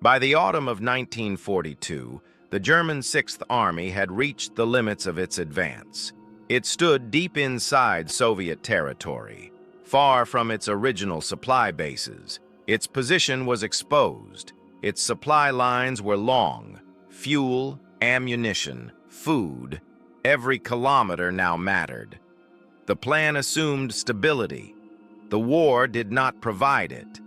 By the autumn of 1942, the German Sixth Army had reached the limits of its advance. It stood deep inside Soviet territory, far from its original supply bases. Its position was exposed. Its supply lines were long. Fuel, ammunition, food, every kilometer now mattered. The plan assumed stability. The war did not provide it.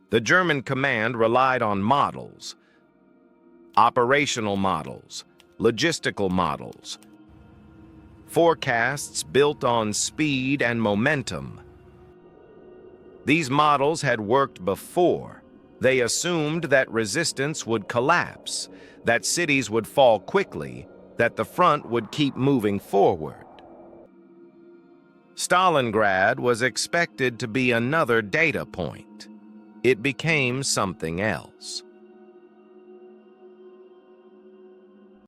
The German command relied on models, operational models, logistical models, forecasts built on speed and momentum. These models had worked before. They assumed that resistance would collapse, that cities would fall quickly, that the front would keep moving forward. Stalingrad was expected to be another data point. It became something else.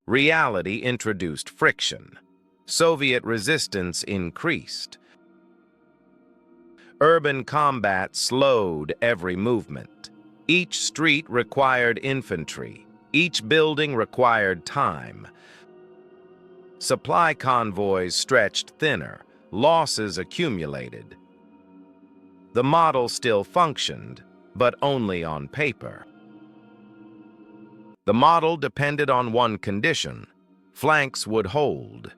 Reality introduced friction. Soviet resistance increased. Urban combat slowed every movement. Each street required infantry. Each building required time. Supply convoys stretched thinner. Losses accumulated. The model still functioned, but only on paper. The model depended on one condition: flanks would hold.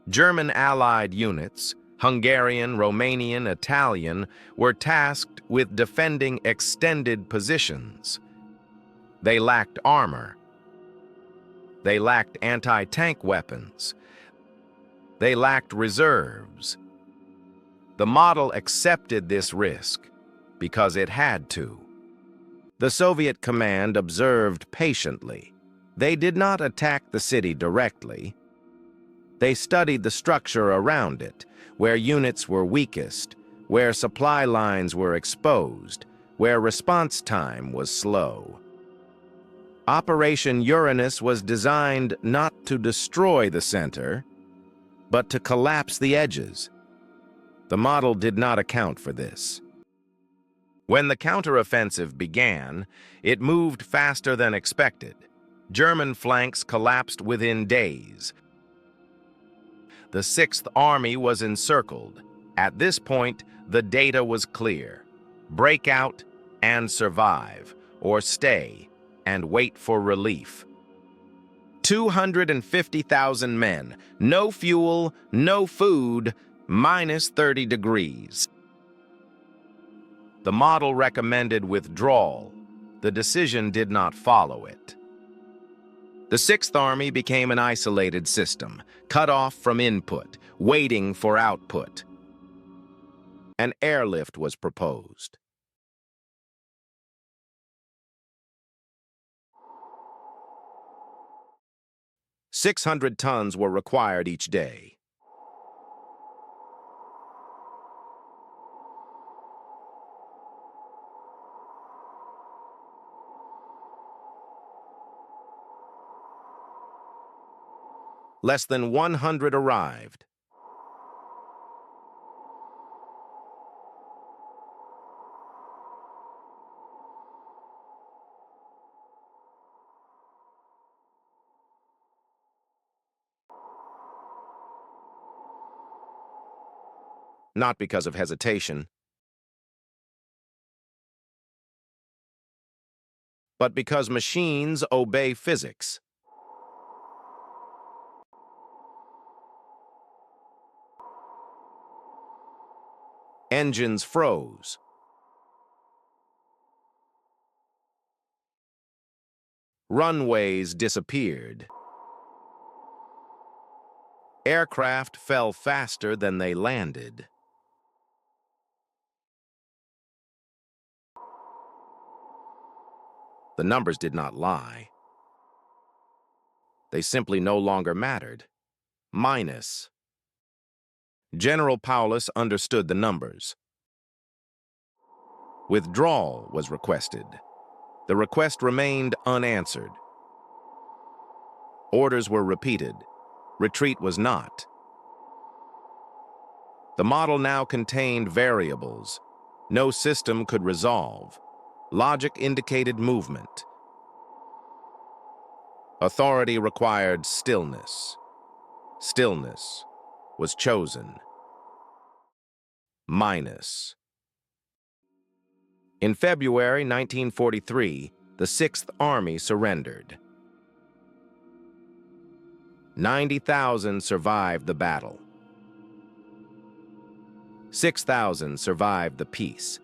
German Allied units, Hungarian, Romanian, Italian, were tasked with defending extended positions. They lacked armor. They lacked anti-tank weapons. They lacked reserves. The model accepted this risk because it had to. The Soviet command observed patiently. They did not attack the city directly. They studied the structure around it, where units were weakest, where supply lines were exposed, where response time was slow. Operation Uranus was designed not to destroy the center, but to collapse the edges. The model did not account for this. When the counteroffensive began, it moved faster than expected. German flanks collapsed within days. The Sixth Army was encircled. At this point, the data was clear: break out and survive, or stay and wait for relief. 250,000 men, no fuel, no food, minus 30 degrees. The model recommended withdrawal. The decision did not follow it. The Sixth Army became an isolated system, cut off from input, waiting for output. An airlift was proposed. "600 tons were required each day. Less than 100 arrived. Not because of hesitation, but because machines obey physics. Engines froze. Runways disappeared. Aircraft fell faster than they landed. The numbers did not lie. They simply no longer mattered. Minus. General Paulus understood the numbers. Withdrawal was requested. The request remained unanswered. Orders were repeated. Retreat was not. The model now contained variables no system could resolve. Logic indicated movement. Authority required stillness. Stillness was chosen. Minus. In February 1943, the Sixth Army surrendered. 90,000 survived the battle. 6,000 survived the peace.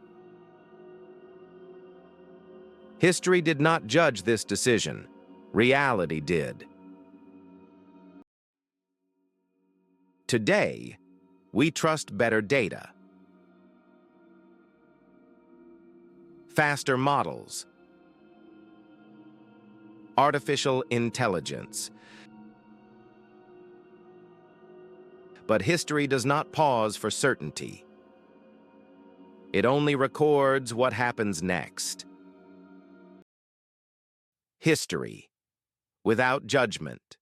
History did not judge this decision. Reality did. Today, we trust better data, faster models, artificial intelligence. But history does not pause for certainty. It only records what happens next. History, without judgment.